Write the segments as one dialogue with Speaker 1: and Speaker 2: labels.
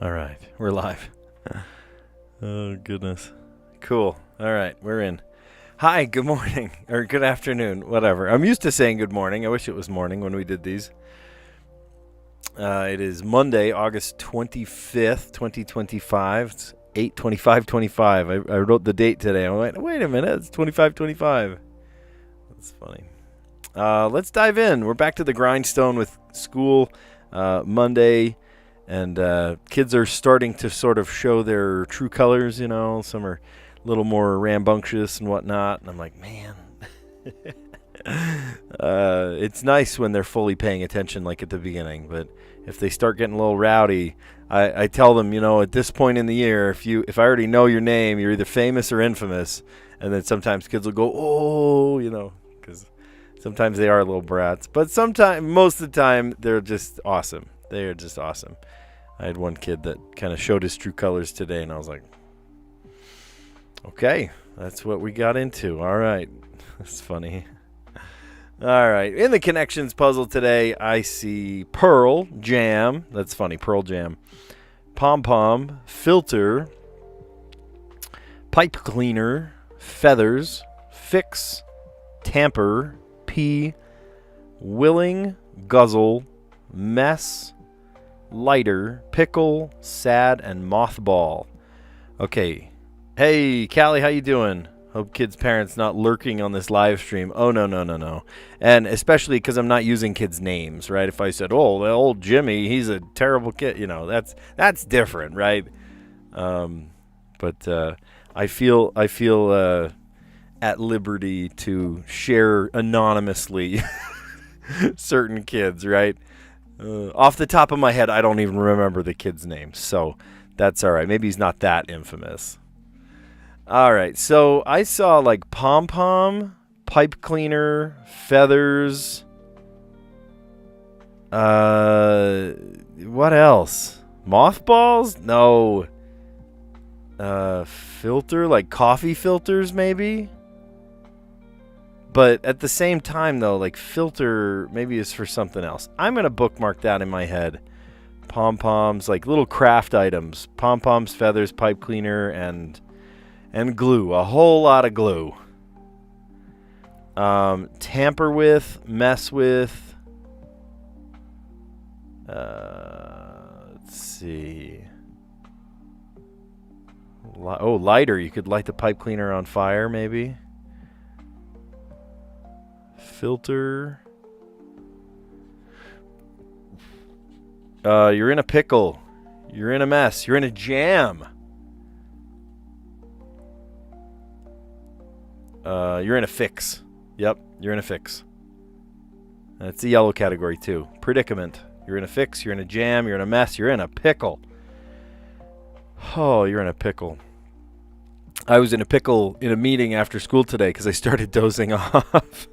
Speaker 1: All right, we're live. Oh, goodness. Cool. All right, we're in. Hi, good morning, or good afternoon, whatever. I'm used to saying good morning. I wish it was morning when we did these. It is Monday, August 25th, 2025. It's 8:25:25. I wrote the date today. I went, wait a minute, it's 25:25. That's funny. Let's dive in. We're back to the Grindstone with school Monday. And kids are starting to sort of show their true colors, you know. Some are a little more rambunctious and whatnot. And I'm like, man, it's nice when they're fully paying attention like at the beginning. But if they start getting a little rowdy, I tell them, you know, at this point in the year, if I already know your name, you're either famous or infamous. And then sometimes kids will go, oh, you know, because sometimes they are little brats. But most of the time, they're just awesome. They are just awesome. I had one kid that kind of showed his true colors today, and I was like, okay, that's what we got into. All right. That's funny. All right. In the connections puzzle today, I see Pearl, Jam. That's funny. Pearl Jam. Pom-pom, Filter, Pipe Cleaner, Feathers, Fix, Tamper, Pea, Willing, Guzzle, Mess, Lighter, Pickle, Sad, and Mothball. Okay. Hey, Callie, how you doing? Hope kids' parents not lurking on this live stream. Oh, no. And especially because I'm not using kids' names, right? If I said, oh, the old Jimmy, he's a terrible kid, you know, that's different, right? But I feel at liberty to share anonymously certain kids, right? Off the top of my head, I don't even remember the kid's name, so that's all right. Maybe he's not that infamous. All right, so I saw like pom-pom, pipe cleaner, feathers. What else? Mothballs? No. Filter, like coffee filters, maybe. But at the same time, though, like filter maybe is for something else. I'm going to bookmark that in my head. Pom-poms, like little craft items. Pom-poms, feathers, pipe cleaner, and glue. A whole lot of glue. Tamper with, mess with. Let's see. Lighter. You could light the pipe cleaner on fire, maybe. Filter. You're in a pickle. You're in a mess. You're in a jam. You're in a fix. Yep, you're in a fix. That's the yellow category too. Predicament. You're in a fix. You're in a jam. You're in a mess. You're in a pickle. Oh, you're in a pickle. I was in a pickle in a meeting after school today because I started dozing off.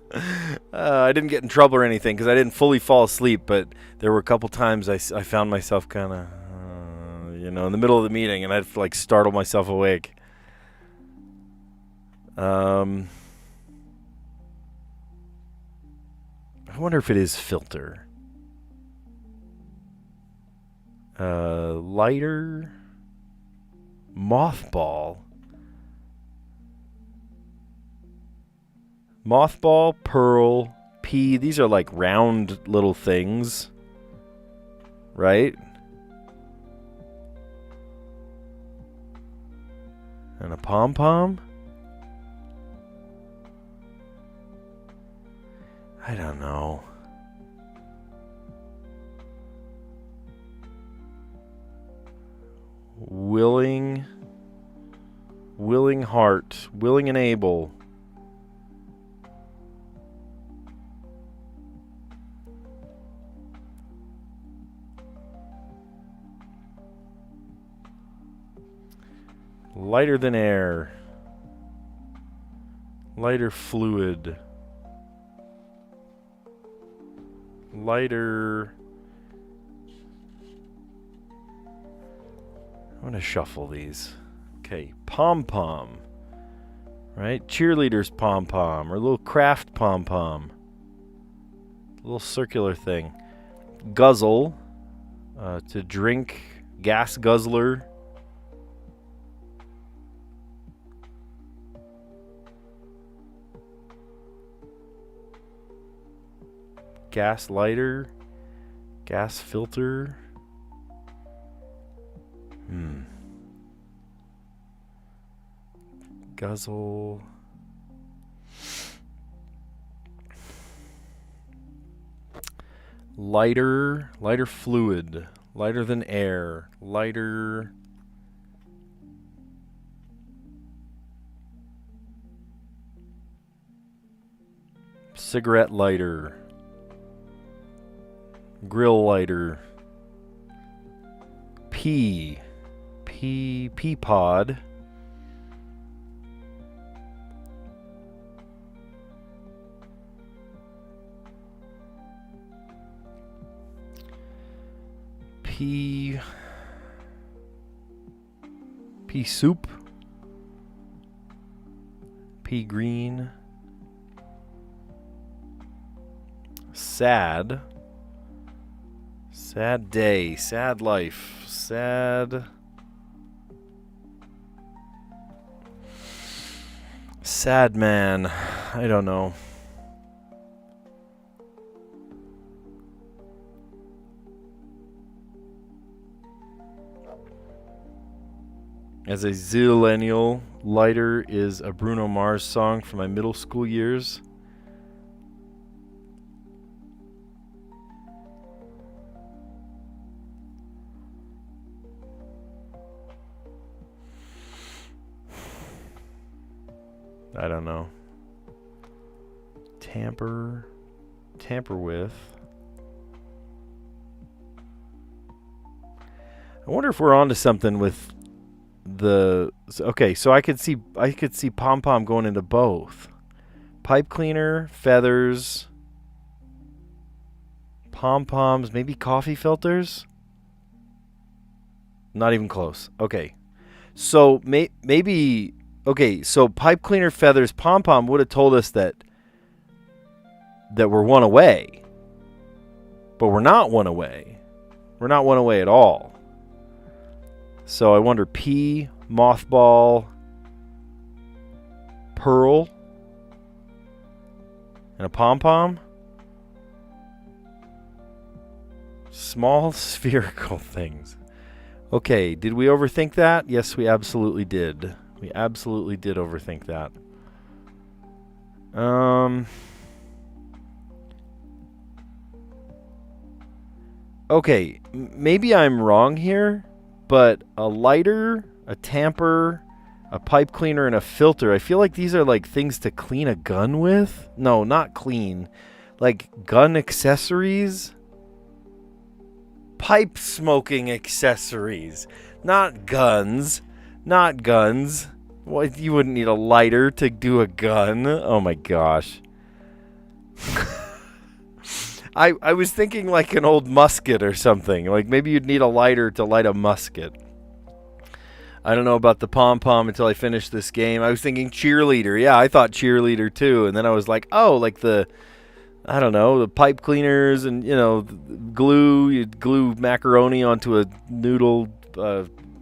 Speaker 1: I didn't get in trouble or anything because I didn't fully fall asleep, but there were a couple times I found myself kind of, in the middle of the meeting, and I'd like startle myself awake. I wonder if it is filter. Lighter. Mothball. Mothball, pearl, pea. These are like round little things, right? And a pom-pom? I don't know. Willing heart. Willing and able. Lighter than air. Lighter fluid. Lighter. I'm going to shuffle these. Okay, pom-pom. Right? Cheerleader's pom-pom, or a little craft pom-pom. A little circular thing. Guzzle. To drink Gas guzzler. Gas lighter. Gas filter. Guzzle. Lighter fluid. Lighter than air. Lighter. Cigarette lighter. Grill lighter. Pea pod. Pea soup. Pea green. Sad day, sad life, sad man. I don't know. As a zillennial, Lighter is a Bruno Mars song from my middle school years. I don't know. Tamper with. I wonder if we're onto something with the. Okay, so I could see pom pom going into both. Pipe cleaner, feathers, pom poms, maybe coffee filters. Not even close. Okay, so maybe. Okay, so pipe cleaner, feathers, pom pom would have told us that we're one away, but we're not one away. We're not one away at all. So I wonder, pea, mothball, pearl, and a pom pom. Small spherical things. Okay, did we overthink that? Yes, we absolutely did. We absolutely did overthink that. Okay, maybe I'm wrong here, but a lighter, a tamper, a pipe cleaner, and a filter, I feel like these are like things to clean a gun with. No, not clean. Like gun accessories. Pipe smoking accessories. Not guns. Not guns. What, you wouldn't need a lighter to do a gun. Oh my gosh. I was thinking like an old musket or something. Like maybe you'd need a lighter to light a musket. I don't know about the pom-pom until I finished this game. I was thinking cheerleader. Yeah, I thought cheerleader too. And then I was like, oh, like the pipe cleaners and, glue. You'd glue macaroni onto a noodle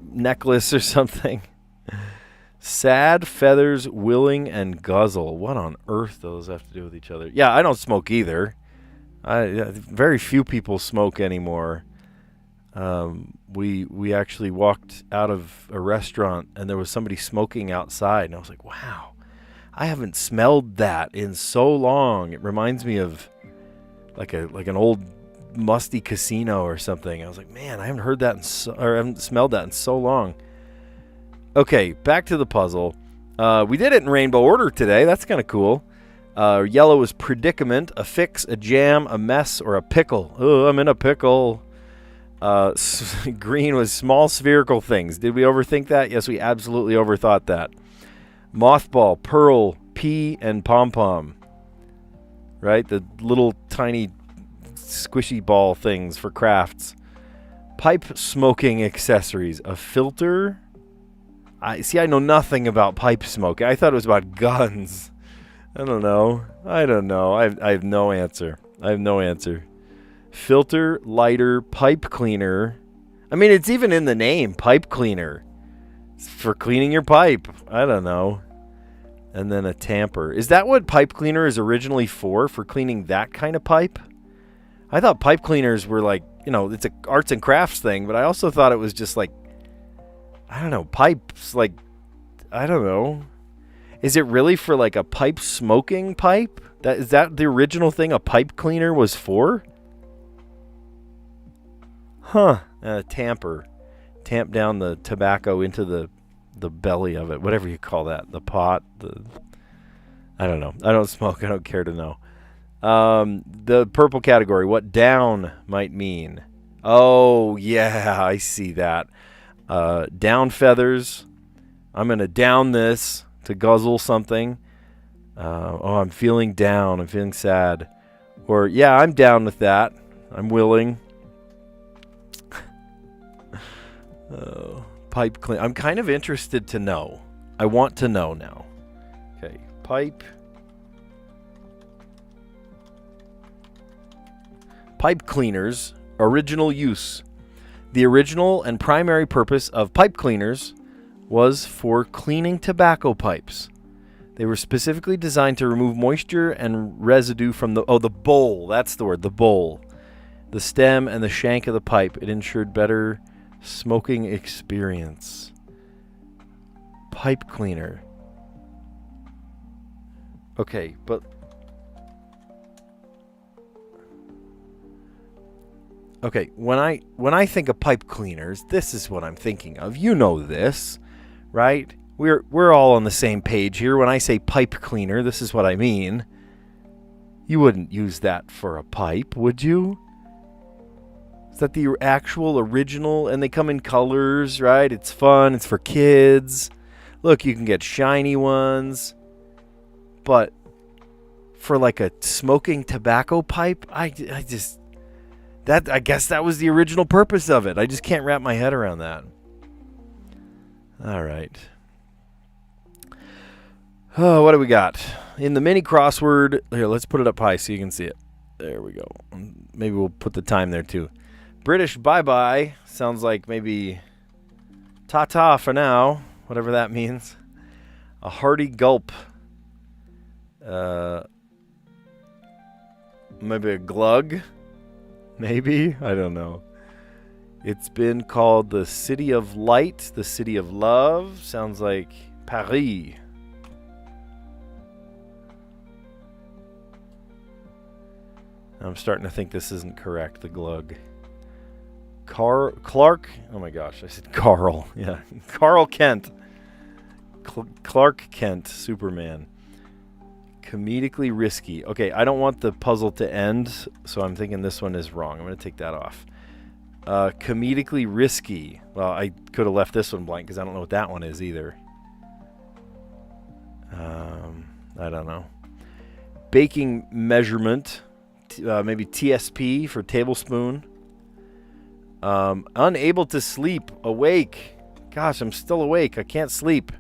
Speaker 1: necklace or something. Sad, feathers, willing, and guzzle. What on earth those have to do with each other? Yeah, I don't smoke either. Very few people smoke anymore. We actually walked out of a restaurant and there was somebody smoking outside, and I was like, wow, I haven't smelled that in so long. It reminds me of like an old musty casino or something. I was like, man, I haven't heard that I haven't smelled that in so long. Okay, back to the puzzle. We did it in rainbow order today. That's kind of cool. Yellow is predicament, a fix, a jam, a mess, or a pickle. Oh, I'm in a pickle. Green was small spherical things. Did we overthink that? Yes, we absolutely overthought that. Mothball, pearl, pea, and pom-pom. Right? The little tiny squishy ball things for crafts. Pipe smoking accessories. A filter. I know nothing about pipe smoke. I thought it was about guns. I don't know. I have no answer. Filter, lighter, pipe cleaner. I mean, it's even in the name, pipe cleaner. It's for cleaning your pipe. I don't know. And then a tamper. Is that what pipe cleaner is originally for cleaning that kind of pipe? I thought pipe cleaners were like, it's a arts and crafts thing, but I also thought it was just like, I don't know, pipes, like, I don't know. Is it really for like a pipe smoking pipe? Is that the original thing a pipe cleaner was for? Huh. Tamper. Tamp down the tobacco into the belly of it, whatever you call that, the pot, I don't know. I don't smoke. I don't care to know. The purple category, what down might mean. Oh, yeah, I see that. Down feathers. I'm going to down this to guzzle something. I'm feeling down. I'm feeling sad. Or, yeah, I'm down with that. I'm willing. Pipe clean. I'm kind of interested to know. I want to know now. Okay, pipe cleaners, original use. The original and primary purpose of pipe cleaners was for cleaning tobacco pipes. They were specifically designed to remove moisture and residue from the bowl. That's the word, the bowl. The stem and the shank of the pipe. It ensured better smoking experience. Pipe cleaner. Okay, but okay, when I think of pipe cleaners, this is what I'm thinking of. You know this, right? We're all on the same page here. When I say pipe cleaner, this is what I mean. You wouldn't use that for a pipe, would you? Is that the actual original? And they come in colors, right? It's fun. It's for kids. Look, you can get shiny ones. But for like a smoking tobacco pipe, I guess that was the original purpose of it. I just can't wrap my head around that. All right. Oh, what do we got? In the mini crossword, here, let's put it up high so you can see it. There we go. Maybe we'll put the time there too. British bye-bye sounds like maybe ta-ta for now, whatever that means. A hearty gulp. Maybe a glug. Maybe. I don't know. It's been called the City of Light, the City of Love. Sounds like Paris. I'm starting to think this isn't correct, the glug. Clark. Oh my gosh, I said Carl. Yeah, Carl Kent. Clark Kent, Superman. Comedically risky. Okay, I don't want the puzzle to end, so I'm thinking this one is wrong. I'm going to take that off. Comedically risky. Well, I could have left this one blank because I don't know what that one is either. I don't know. Baking measurement. Maybe TSP for tablespoon. Unable to sleep. Awake. Gosh, I'm still awake. I can't sleep.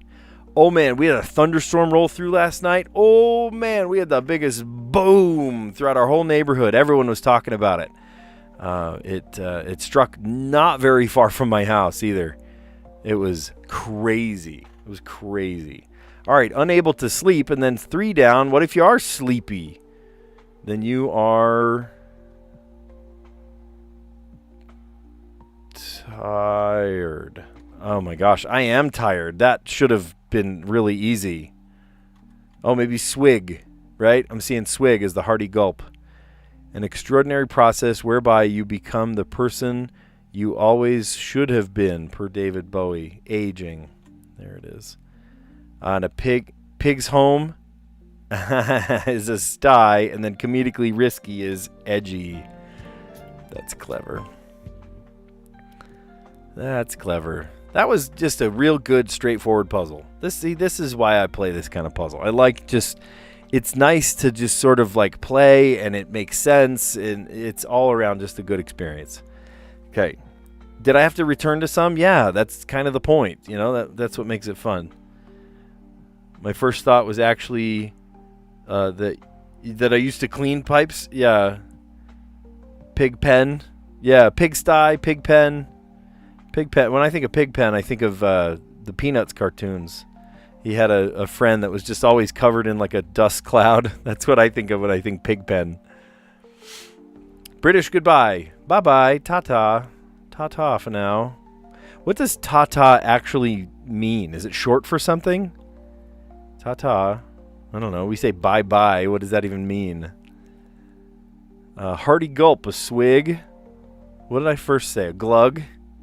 Speaker 1: Oh, man, we had a thunderstorm roll through last night. Oh, man, we had the biggest boom throughout our whole neighborhood. Everyone was talking about it. It struck not very far from my house either. It was crazy. It was crazy. All right, unable to sleep, and then 3 down. What if you are sleepy? Then you are tired. Oh my gosh, I am tired. That should have been really easy. Oh, maybe swig, right? I'm seeing swig as the hearty gulp. An extraordinary process whereby you become the person you always should have been, per David Bowie. Aging. There it is. And a pig's home is a sty, and then comedically risky is edgy. That's clever. That's clever. That was just a real good, straightforward puzzle. This is why I play this kind of puzzle. I like it's nice to just sort of like play, and it makes sense, and it's all around just a good experience. Okay. Did I have to return to some? Yeah, that's kind of the point. You know, that's what makes it fun. My first thought was actually that I used to clean pipes. Yeah. Pig pen. Yeah, pigsty, pig pen. Pigpen. When I think of Pigpen, I think of the Peanuts cartoons. He had a friend that was just always covered in like a dust cloud. That's what I think of when I think Pigpen. British goodbye. Bye-bye. Ta-ta. Ta-ta for now. What does ta-ta actually mean? Is it short for something? Ta-ta. I don't know. We say bye-bye. What does that even mean? Hearty gulp. A swig. What did I first say? A glug?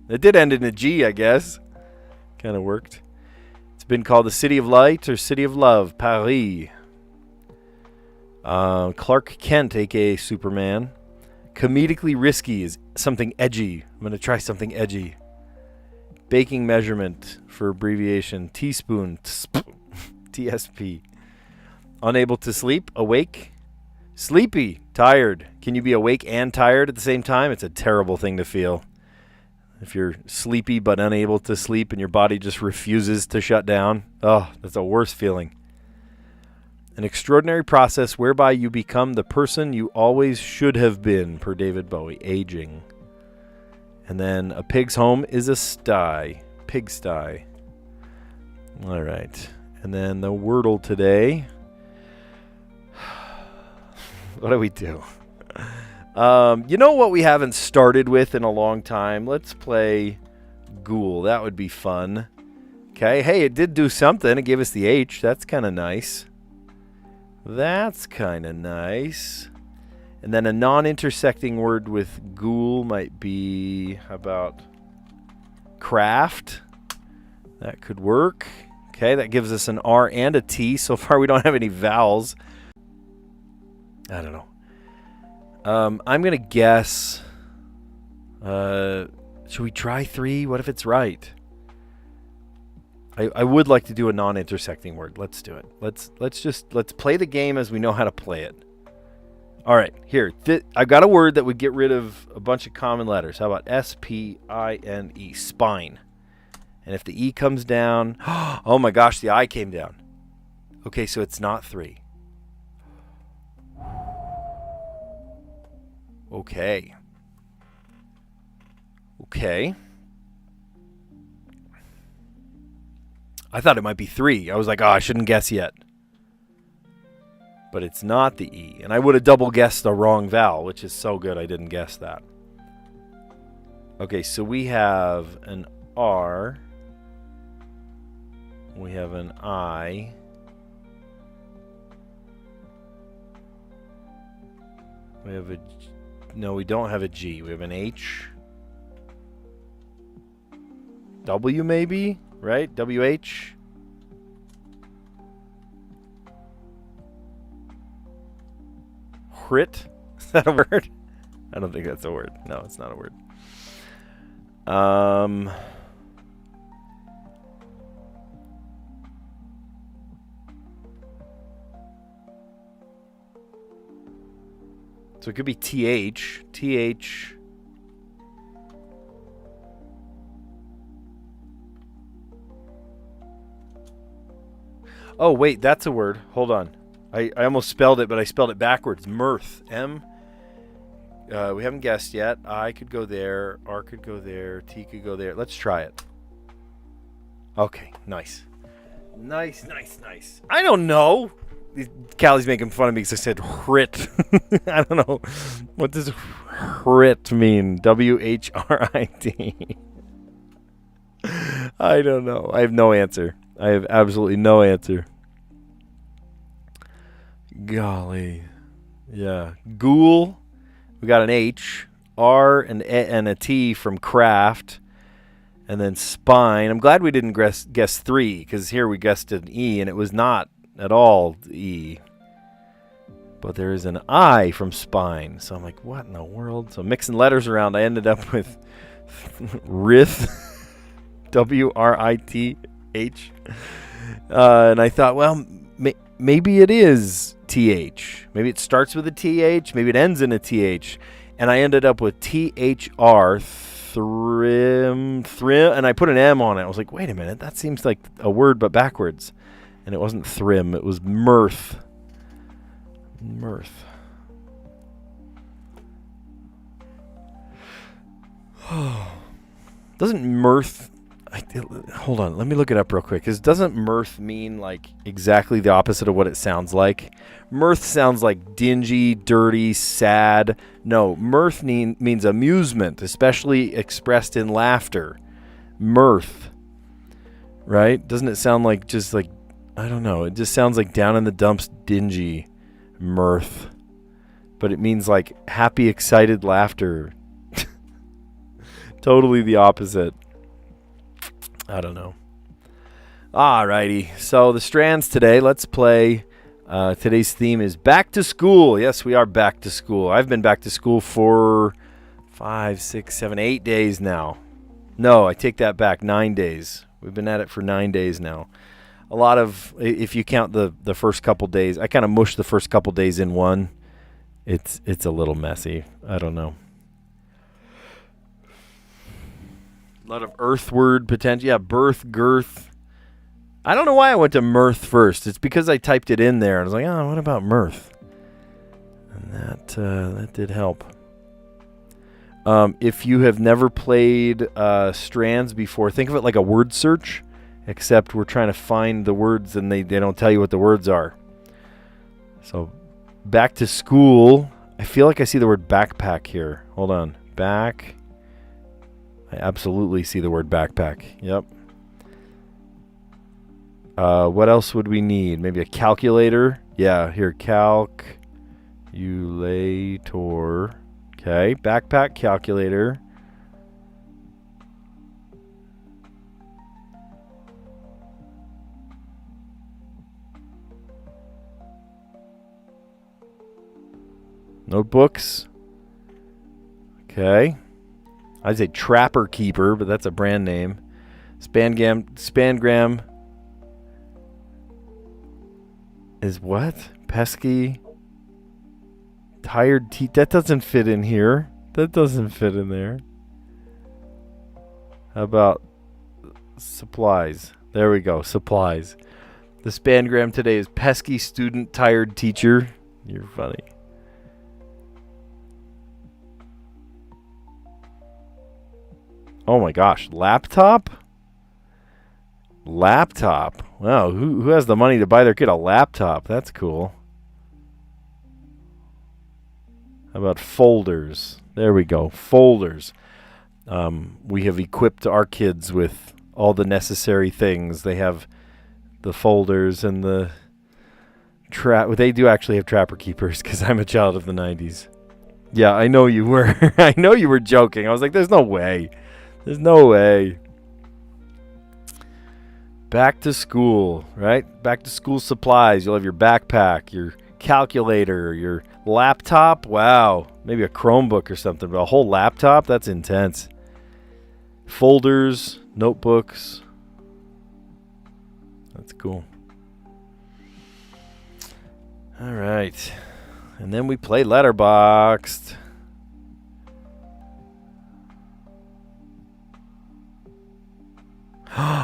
Speaker 1: It did end in a G, I guess. Kind of worked. It's been called the City of Light or City of Love. Paris. Clark Kent, a.k.a. Superman. Comedically risky is something edgy. I'm going to try something edgy. Baking measurement for abbreviation. Teaspoon. TSP. Unable to sleep. Awake. Sleepy. Tired. Can you be awake and tired at the same time? It's a terrible thing to feel. If you're sleepy but unable to sleep and your body just refuses to shut down. Oh, that's a worse feeling. An extraordinary process whereby you become the person you always should have been, per David Bowie. Aging. And then a pig's home is a sty. Pigsty. All right. And then the Wordle today. What do we do? You know what we haven't started with in a long time? Let's play Ghoul. That would be fun. Okay. Hey, it did do something. It gave us the H. That's kind of nice. That's kind of nice. And then a non-intersecting word with ghoul might be, how about craft? That could work. Okay, that gives us an R and a T. So far we don't have any vowels. I don't know. I'm going to guess. Should we try 3? What if it's right? I would like to do a non-intersecting word. Let's do it. Let's play the game as we know how to play it. All right, here. I've got a word that would get rid of a bunch of common letters. How about S-P-I-N-E, spine? And if the E comes down, oh my gosh, the I came down. Okay, so it's not 3. Okay. I thought it might be 3. I was like, oh, I shouldn't guess yet. But it's not the E. And I would have double guessed the wrong vowel, which is so good I didn't guess that. Okay, so we have an R. We have an I. We have a... No, we don't have a G. We have an H. W maybe? Right? WH? Hrit? Is that a word? I don't think that's a word. No, it's not a word. So it could be TH. TH. Oh, wait, that's a word. Hold on. I almost spelled it, but I spelled it backwards. Mirth. M. We haven't guessed yet. I could go there. R could go there. T could go there. Let's try it. Okay, nice. Nice. I don't know. Callie's making fun of me because I said hrit. I don't know. What does hrit mean? W-H-R-I-T. I don't know. I have no answer. I have absolutely no answer. Golly. Yeah. Ghoul. We got an H. R and a T from craft. And then spine. I'm glad we didn't guess 3 because here we guessed an E and it was not at all E. But there is an I from spine. So I'm like, what in the world? So mixing letters around, I ended up with Rith. W-R-I-T-H. And I thought, well, maybe it is T-H. Maybe it starts with a T-H. Maybe it ends in a T-H. And I ended up with T-H-R, thrim, and I put an M on it. I was like, wait a minute, that seems like a word but backwards. And it wasn't thrim, it was mirth. Mirth. Doesn't mirth... hold on, let me look it up real quick. Because doesn't mirth mean like exactly the opposite of what it sounds like? Mirth sounds like dingy, dirty, sad. No, mirth means amusement, especially expressed in laughter. Mirth. Right? Doesn't it sound like just like, I don't know, it just sounds like down in the dumps, dingy. Mirth. But it means like happy, excited laughter. Totally the opposite. I don't know. Alrighty. So the Strands today, let's play. Today's theme is back to school. Yes, we are back to school. I've been back to school for 5, 6, 7, 8 days now. No, I take that back. 9 days. We've been at it for 9 days now. A lot of, if you count the first couple days, I kind of mushed the first couple days in one. It's a little messy. I don't know. A lot of earth word potential. Yeah, birth, girth. I don't know why I went to mirth first. It's because I typed it in there. And I was like, oh, what about mirth? And that did help. If you have never played Strands before, think of it like a word search, except we're trying to find the words and they don't tell you what the words are. So, back to school. I feel like I see the word backpack here. Hold on. Back. I absolutely see the word backpack. Yep. What else would we need? Maybe a calculator? Yeah, here. Calculator. Okay. Backpack, calculator. Notebooks. Okay. I'd say Trapper Keeper, but that's a brand name. Spangram is what? Pesky. Tired teeth. That doesn't fit in here. That doesn't fit in there. How about supplies? There we go. Supplies. The spangram today is pesky student, tired teacher. You're funny. Oh my gosh, laptop? Laptop. Wow, who has the money to buy their kid a laptop? That's cool. How about folders? There we go, folders. We have equipped our kids with all the necessary things. They have the folders and the they do actually have Trapper Keepers because I'm a child of the 90s. Yeah, I know you were. I know you were joking. I was like, there's no way. There's no way. Back to school, right? Back to school supplies. You'll have your backpack, your calculator, your laptop. Wow. Maybe a Chromebook or something, but a whole laptop? That's intense. Folders, notebooks. That's cool. All right. And then we play Letterboxd.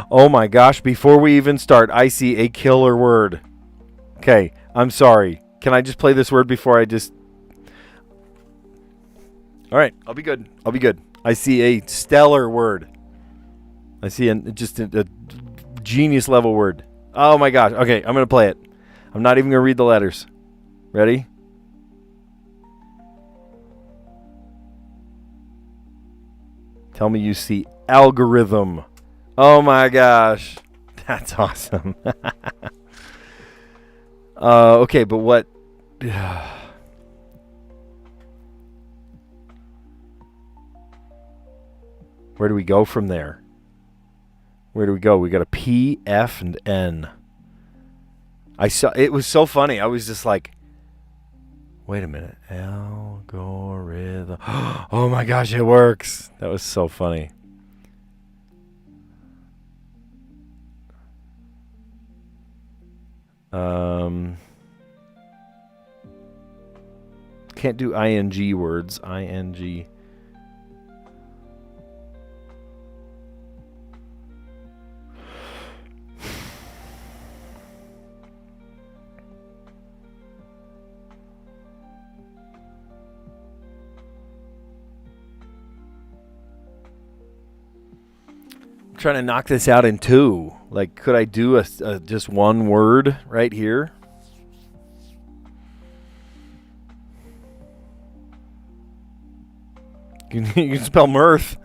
Speaker 1: Oh my gosh, before we even start, I see a killer word. Okay, I'm sorry. Can I just play this word before I just... All right, I'll be good. I'll be good. I see a stellar word. I see just a genius level word. Oh my gosh. Okay, I'm going to play it. I'm not even going to read the letters. Ready? Tell me you see algorithm. Oh my gosh. That's awesome. Okay, but what... Where do we go from there? Where do we go? We got a P, F, and N. I saw it was so funny. I was just like, wait a minute. Algorithm. Oh my gosh, it works. That was so funny. Can't do ing words. ing. trying to knock this out in 2. Like, could I do a just one word right here? You can spell mirth.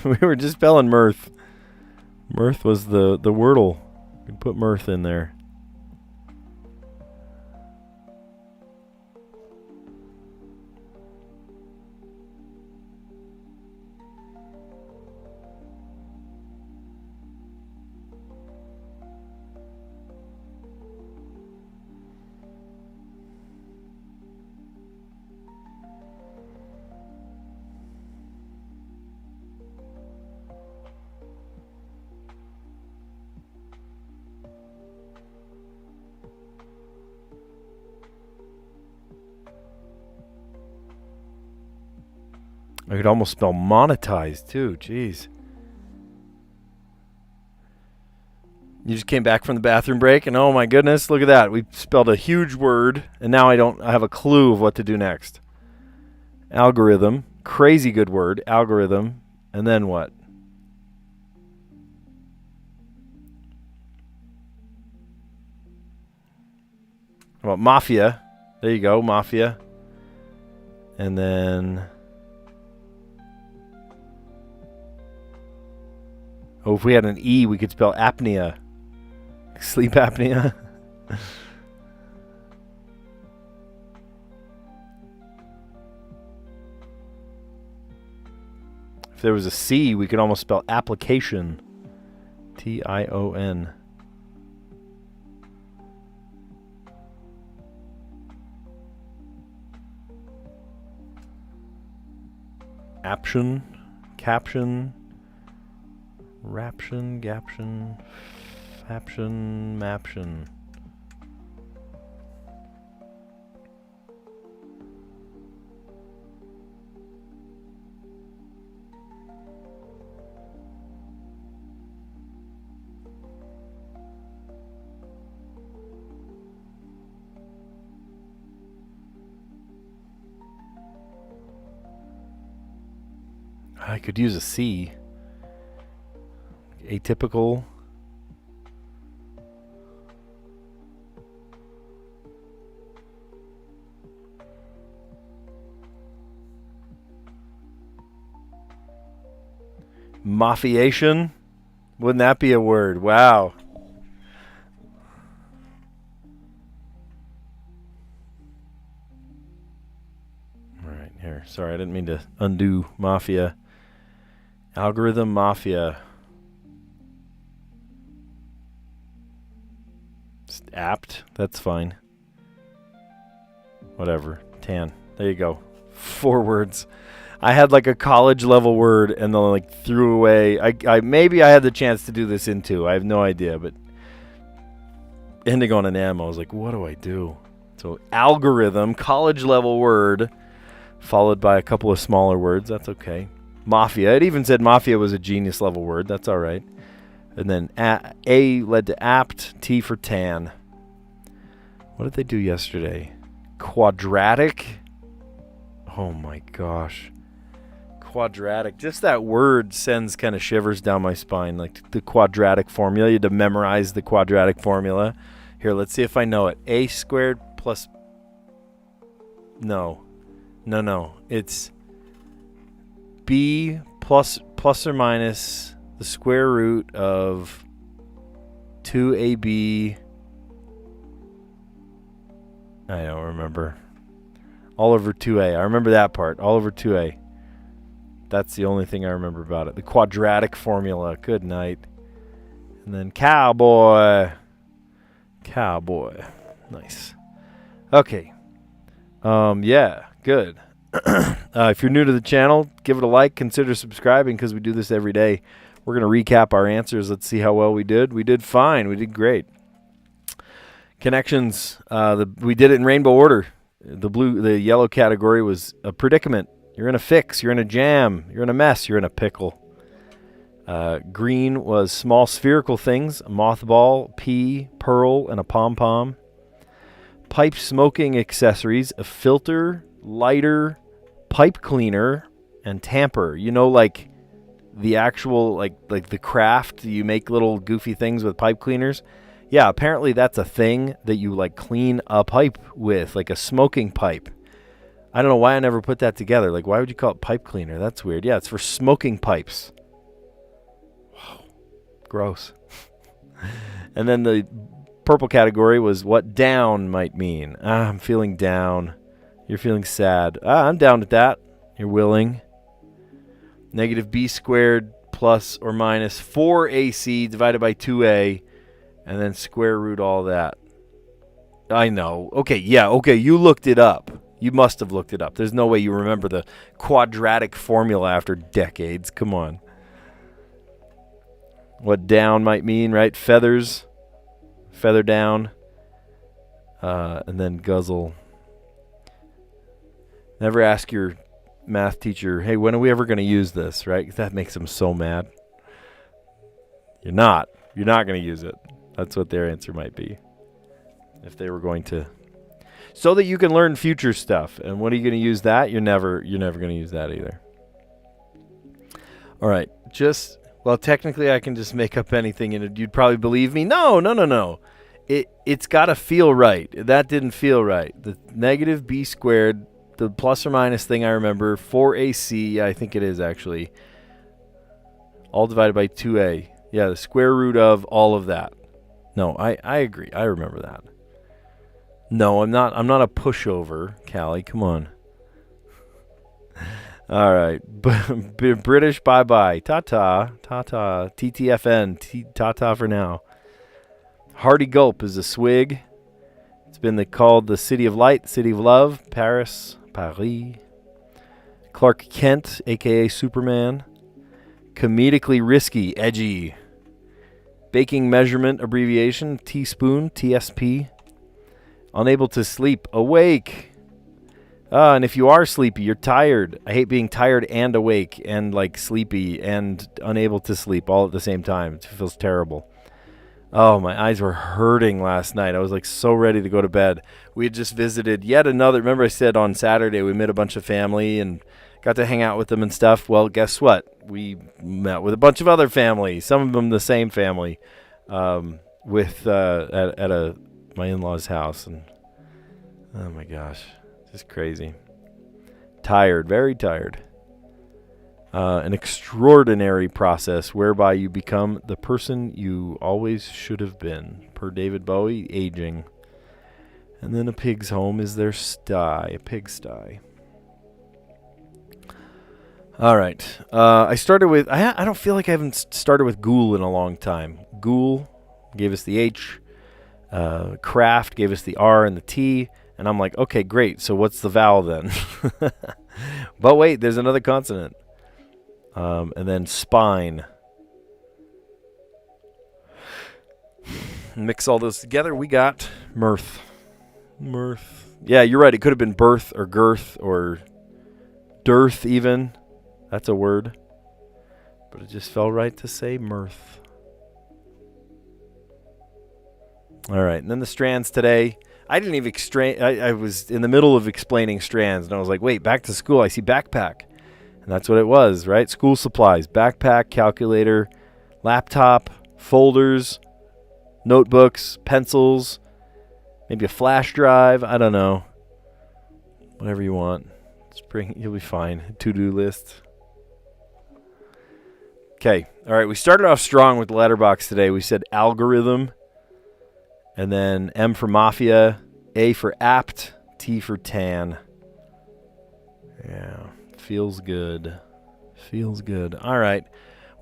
Speaker 1: We were just spelling mirth. Mirth was the Wordle. You can put mirth in there. I could almost spell monetize too. Jeez. You just came back from the bathroom break and oh my goodness, look at that. We spelled a huge word and now I have a clue of what to do next. Algorithm. Crazy good word. Algorithm. And then what? How about mafia? There you go. Mafia. And then... oh, if we had an E, we could spell apnea. Sleep apnea. If there was a C, we could almost spell application. Tion. Aption. Caption. Raption, gaption, faption, maption. I could use a C. Atypical. Mafiation. Wouldn't that be a word? Wow. All right, here. Sorry, I didn't mean to undo mafia. Algorithm mafia. Apt. That's fine. Whatever. Tan. There you go. 4 words. I had like a college level word and then like threw away. I maybe I had the chance to do this in 2. I have no idea, but ending on an M, I was like, what do I do? So algorithm, college level word, followed by a couple of smaller words. That's okay. Mafia. It even said mafia was a genius level word. That's all right. And then A led to apt, T for tan. What did they do yesterday? Quadratic? Oh my gosh. Quadratic. Just that word sends kind of shivers down my spine. Like the quadratic formula. You had to memorize the quadratic formula. Here, let's see if I know it. A squared plus... No. It's B plus or minus the square root of 2AB... I don't remember. All over 2A. I remember that part. All over 2A. That's the only thing I remember about it. The quadratic formula. Good night. And then cowboy. Cowboy. Nice. Okay. Yeah. Good. If you're new to the channel, give it a like. Consider subscribing because we do this every day. We're going to recap our answers. Let's see how well we did. We did fine. We did great. Connections. We did it in rainbow order. The yellow category was a predicament. You're in a fix. You're in a jam. You're in a mess. You're in a pickle. Green was small spherical things: a mothball, pea, pearl, and a pom-pom. Pipe smoking accessories: a filter, lighter, pipe cleaner, and tamper. You know, like the actual, like the craft, you make little goofy things with pipe cleaners. Yeah, apparently that's a thing that you like clean a pipe with, like a smoking pipe. I don't know why I never put that together. Like, why would you call it pipe cleaner? That's weird. Yeah, it's for smoking pipes. Wow, gross. And then the purple category was what down might mean. I'm feeling down. You're feeling sad. I'm down with that. You're willing. Negative b squared plus or minus 4ac divided by 2a. And then square root all that. I know. Okay, yeah, okay, you looked it up. You must have looked it up. There's no way you remember the quadratic formula after decades. Come on. What down might mean, right? Feathers. Feather down. And then guzzle. Never ask your math teacher, hey, when are we ever going to use this, right? That makes them so mad. You're not. You're not going to use it. That's what their answer might be. If they were going to. So that you can learn future stuff. And when are you going to use that? You're never going to use that either. All right. Well, technically I can just make up anything and you'd probably believe me. No. It's got to feel right. That didn't feel right. The negative b squared, the plus or minus thing I remember, 4ac, I think it is actually, all divided by 2a. Yeah, the square root of all of that. No, I agree. I remember that. No, I'm not a pushover, Callie. Come on. All right. British bye-bye. Ta-ta. Ta-ta. TTFN. Ta-ta for now. Hearty Gulp is a swig. It's been called the City of Light, City of Love, Paris. Clark Kent, a.k.a. Superman. Comedically risky, edgy. Baking measurement abbreviation, teaspoon, TSP. Unable to sleep, awake. And if you are sleepy, you're tired. I hate being tired and awake and like sleepy and unable to sleep all at the same time. It feels terrible. Oh, my eyes were hurting last night. I was like so ready to go to bed. We had just visited yet another. Remember I said on Saturday we met a bunch of family and got to hang out with them and stuff. Well, guess what? We met with a bunch of other families. Some of them the same family, with at my in-laws' house, and oh my gosh, just crazy. Tired, very tired. An extraordinary process whereby you become the person you always should have been. Per David Bowie, aging. And then a pig's home is their sty, a pigsty. All right. I started with, I don't feel like I haven't started with ghoul in a long time. Ghoul gave us the H. Craft gave us the R and the T. And I'm like, okay, great. So what's the vowel then? But wait, there's another consonant. And then spine. Mix all those together. We got mirth. Mirth. Yeah, you're right. It could have been birth or girth or dearth even. That's a word. But it just felt right to say mirth. All right. And then the strands today. I didn't even explain. I was in the middle of explaining strands. And I was like, wait, back to school. I see backpack. And that's what it was, right? School supplies. Backpack, calculator, laptop, folders, notebooks, pencils, maybe a flash drive. I don't know. Whatever you want. You'll be fine. To-do list. Okay. All right. We started off strong with the letterbox today. We said algorithm. And then M for mafia. A for apt. T for tan. Yeah. Feels good. Feels good. All right.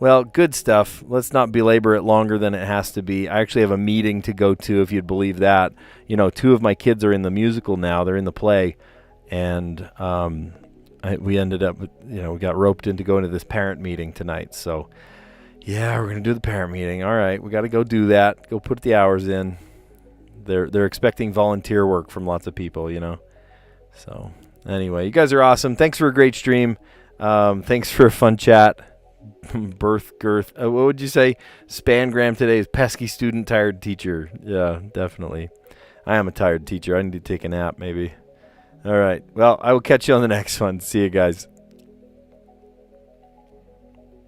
Speaker 1: Well, good stuff. Let's not belabor it longer than it has to be. I actually have a meeting to go to, if you'd believe that. You know, 2 of my kids are in the musical now. They're in the play. And we ended up, we got roped into going to this parent meeting tonight. So, yeah, we're going to do the parent meeting. All right. We got to go do that. Go put the hours in. They're expecting volunteer work from lots of people, So, anyway, you guys are awesome. Thanks for a great stream. Thanks for a fun chat. Birth, girth. What would you say? Spangram today is pesky student, tired teacher. Yeah, definitely. I am a tired teacher. I need to take a nap, maybe. All right. Well, I will catch you on the next one. See you guys.